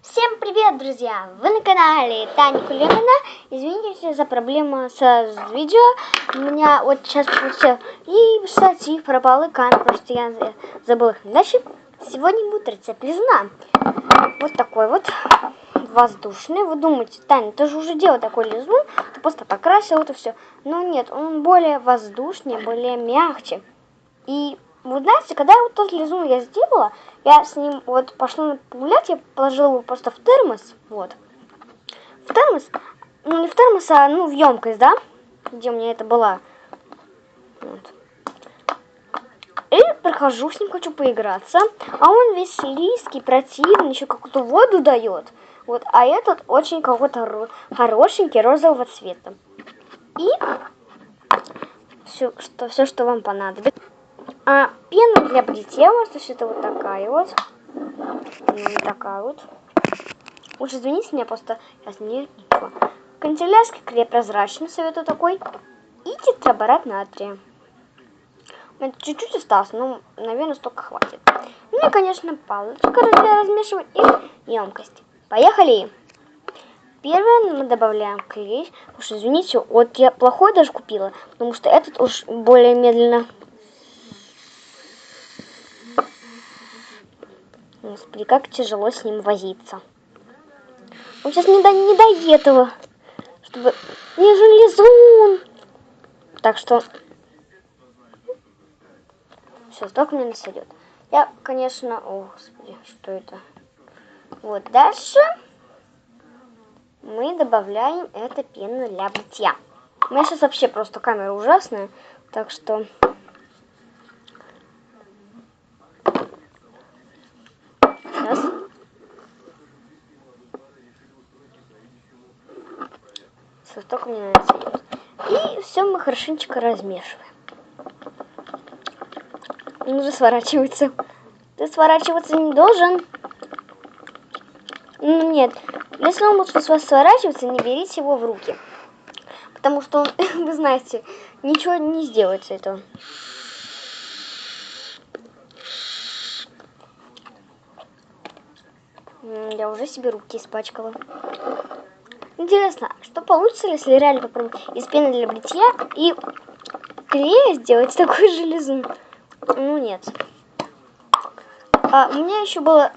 Всем привет, друзья! Вы на канале Таня Кулемина. Извините за проблему с видео. У меня вот сейчас все и штатив пропал, и камера, потому что я забыла их на даче. Сегодня будет рецепт лизуна. Вот такой вот воздушный. Вы думаете, Таня, ты же уже делала такой лизун, ты просто покрасила это все. Но нет, он более воздушнее, более мягче. И вы знаете, когда вот тот лизун я сделала, я с ним вот пошла погулять, я положила его просто в термос, вот. В термос, ну не в термос, а в емкость, да, где у меня это была. Вот. И прихожу с ним, хочу поиграться, а он весь слизкий, противный, еще какую-то воду дает. Вот, а этот очень какой-то хорошенький, розового цвета. И все, что вам понадобится. А пена для бритья, может, это вот такая вот. Вот такая вот. Уж извините меня, просто сейчас не ничего. Канцелярский клей прозрачный, советую такой. И тетраборат натрия. У меня чуть-чуть осталось, но, наверное, столько хватит. Ну и, конечно, палочка для размешивать и емкость. Поехали! Первое мы добавляем клей. Уж извините, вот я плохой даже купила, потому что этот уж более медленно. Господи, как тяжело с ним возиться. Он сейчас не до этого, чтобы... Мне же лизун. Так что... Все, столько мне насойдет. Я, конечно... О, господи, что это? Вот, дальше мы добавляем эту пену для бритья. У меня сейчас вообще просто камера ужасная, так что... Сейчас. Все, столько мне насойдет. И все мы хорошенечко размешиваем. Он уже сворачивается. Ты сворачиваться не должен. Нет, если он будет сворачиваться, не берите его в руки. Потому что он, вы знаете, ничего не сделает с этого. Я уже себе руки испачкала. Интересно, что получится, если реально попробовать из пены для бритья и клея сделать такой же лизун? Ну нет. А у меня еще было...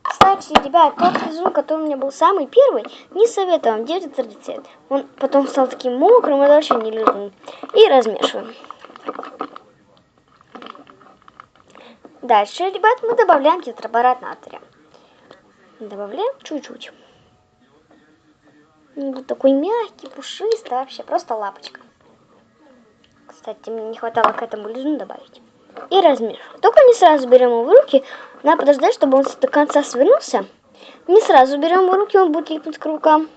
Кстати, ребят, тот лизун, который у меня был самый первый, не советую вам делать этот рецепт. Он потом стал таким мокрым, это вообще не лизун. И размешиваем. Дальше, ребят, мы добавляем тетраборат натрия. Добавляем чуть-чуть. Он будет такой мягкий, пушистый, вообще просто лапочка. Кстати, мне не хватало к этому лизуну добавить. И размешиваем. Только не сразу берем его в руки. Надо подождать, чтобы он до конца свернулся. Не сразу берем его в руки, он будет липнуть к рукам.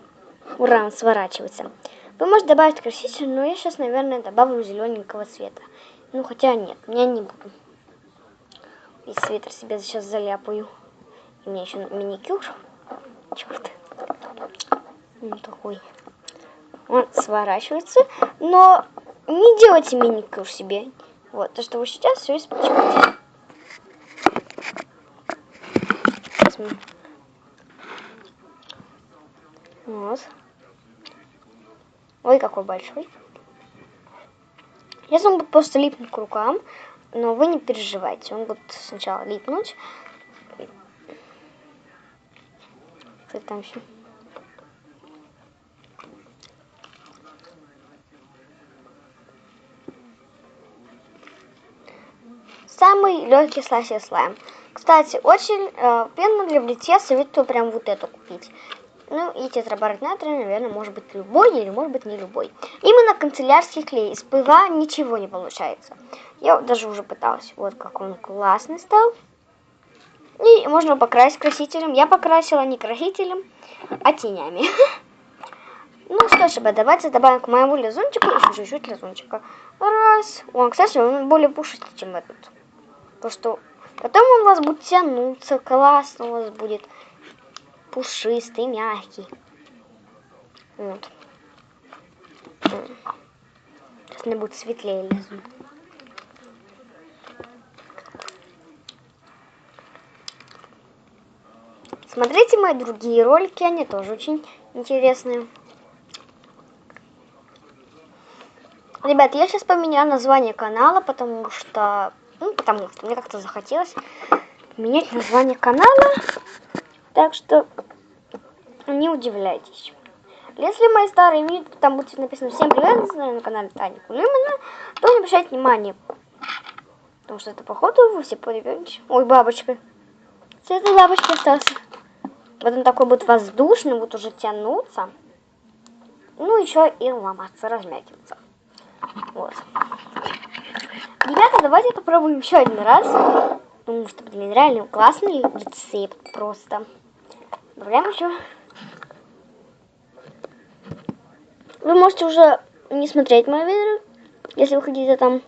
Ура, он сворачивается. Вы можете добавить краситель, но я сейчас, наверное, добавлю зелененького цвета. Ну, хотя нет, я не буду. Весь свитер себе сейчас заляпаю. У меня еще маникюр. Черт. Он такой. Он сворачивается. Но не делайте маникюр себе. Вот, то, что вы сейчас все испачкаете. Вот. Ой, какой большой. Сейчас он будет просто липнуть к рукам. Но вы не переживайте. Он будет сначала липнуть. Что там еще? Самый легкий слайм. Кстати, очень пену для бритья советую прям вот эту купить. Ну и тетраборат натрия, наверное, может быть любой или может быть не любой. Именно канцелярский клей. Из ПВА ничего не получается. Я даже уже пыталась. Вот как он классный стал. И можно покрасить красителем. Я покрасила не красителем, а тенями. Ну что ж, давайте добавим к моему лизунчику еще чуть-чуть лизунчика. Раз. Он, кстати, он более пушистый, чем этот. Потому что потом он у вас будет тянуться, классно у вас будет. Пушистый, мягкий. Вот. Сейчас мне будет светлее лизун. Смотрите мои другие ролики, они тоже очень интересные. Ребят, я сейчас поменяю название канала, потому что мне как-то захотелось менять название канала. Так что не удивляйтесь. Если мои старые видео, там будет написано «Всем привет», на канале Тани Кулимина, то не обращайте внимания. Потому что это, походу, вы все поймете. Ой, бабочка. С этой бабочки остался. Вот он такой будет воздушный, будет уже тянуться. Ну, еще и ломаться, размякиваться. Вот. Ребята, давайте попробуем еще один раз. Потому что, блин, реально классный рецепт просто. Добавляем еще. Вы можете уже не смотреть мои видео, если вы хотите там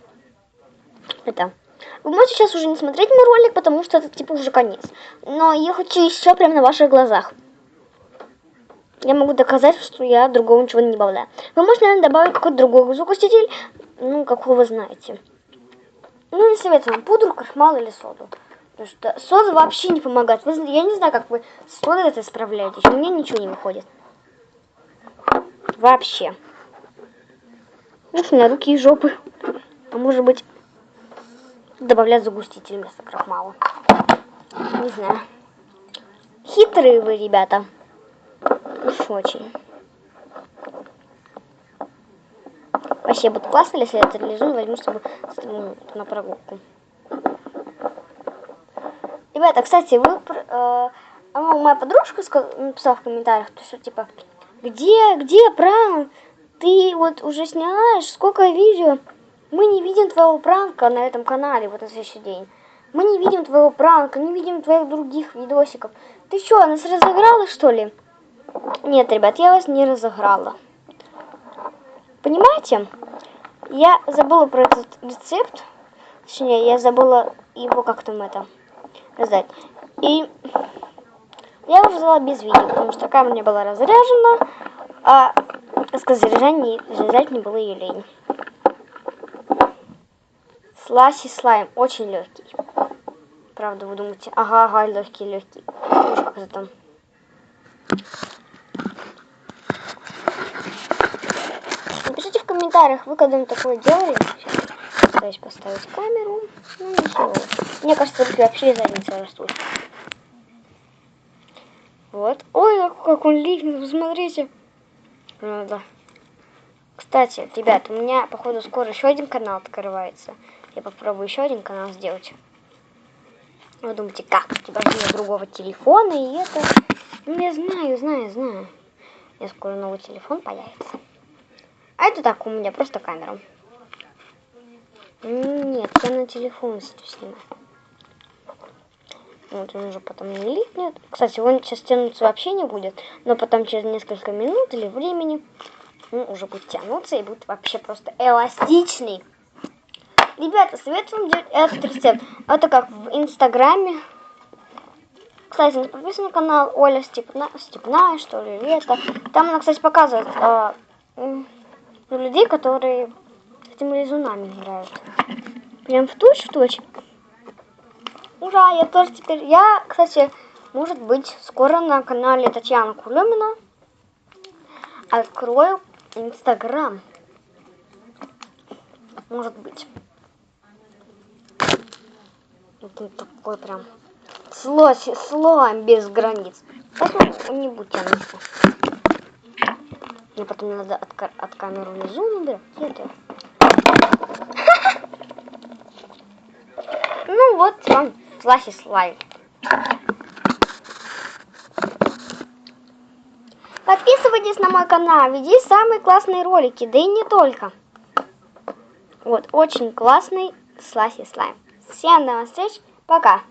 Вы можете сейчас уже не смотреть мой ролик, потому что это типа уже конец. Но я хочу еще прямо на ваших глазах. Я могу доказать, что я другого ничего не добавляю. Вы можете, наверное, добавить какой-то другой загуститель, ну, какого вы знаете. Ну, не советую вам пудру, крахмал или соду. Потому что сода вообще не помогает. Я не знаю, как вы с содой это справляетесь. У меня ничего не выходит. Вообще. Ну, у меня руки и жопы. А может быть, добавлять загуститель вместо крахмала. Не знаю. Хитрые вы, ребята. Уж очень. Вообще будет классно, если я это реализую, возьму с собой на прогулку. Ребята, кстати, моя подружка написала в комментариях, что типа, где пранк? Ты вот уже снимаешь сколько видео? Мы не видим твоего пранка на этом канале вот на следующий день. Мы не видим твоего пранка, не видим твоих других видосиков. Ты что, нас разыграла, что ли? Нет, ребят, я вас не разыграла. Понимаете? Я забыла про этот рецепт. Точнее, я забыла его как там раздать. И я его взяла без видео, потому что камера не была разряжена, а заряжать не было ее лень. Сласи слайм очень легкий. Правда, вы думаете, ага, легкий. Как это там? Напишите в комментариях, вы когда-нибудь такое делали? Сейчас пытаюсь поставить камеру. Ну, ничего. Мне кажется, руки вообще из задницы растут. Вот. Ой, как он липнет, посмотрите. Ну, да. Кстати, ребят, у меня, походу, скоро еще один канал открывается. Я попробую еще один канал сделать. Вы думаете, как? У тебя же нет другого телефона, и это... Ну, я знаю. У меня скоро новый телефон появится. А это так, у меня просто камера. Нет, я на телефон снимаю. Вот он уже потом не липнет. Кстати, он сейчас тянуться вообще не будет. Но потом через несколько минут или времени он уже будет тянуться и будет вообще просто эластичный. Ребята, советую вам делать этот рецепт. Это как в Инстаграме. Кстати, не подписан на канал Оля Степная, что ли, это. Там она, кстати, показывает людей, которые с этими лизунами играют. Прям в точь. Ура, я тоже теперь... Я, кстати, может быть, скоро на канале Татьяны Кулемина открою Инстаграм. Может быть. Это такой прям слоем без границ. Поэтому не будь тянуться. Мне потом надо от камеры внизу набирать. Ну вот вам сласи слайм. Подписывайтесь на мой канал, ведь здесь самые классные ролики, да и не только. Вот, очень классный сласи слайм. Всем до новых встреч, пока.